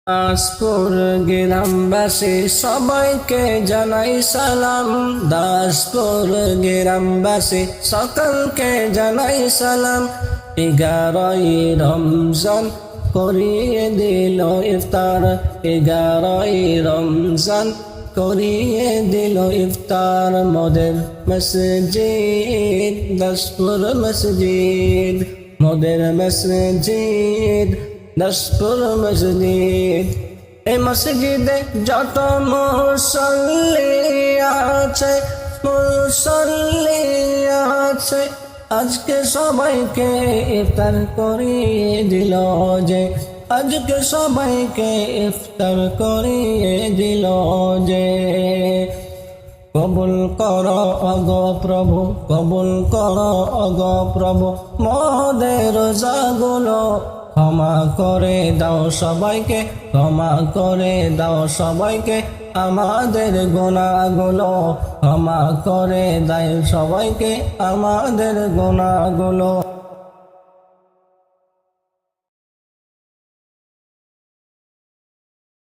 দাসপুর গ্রামবাসী সবাইকে জানাই সালাম। দাসপুর গ্রামবাসী সকলকে জানাই সালাম। 11ই রমজান করিয়ে দিল ইফতার। 11ই রমজান করিয়ে দিল ইফতার। মোদের মসজিদ দাসপুর মসজিদ, মোদের মসজিদ দাসপুর মসজিদ। এই মসজিদে যত মুসল্লি আছে, মুসল্লি আছে, আজকে সবাইকে ইফতার করিয়ে দিল যে, আজকে সবাইকে ইফতার করিয়ে দিল যে। কবুল করো ওগো প্রভু, কবুল করো ওগো প্রভু, মোদের রোজাগুলো ক্ষমা করে দাও সবাইকে, ক্ষমা করে দাও সবাইকে, আমাদের গুনাহগুলো ক্ষমা করে দাও সবাইকে, আমাদের গুনাহগুলো।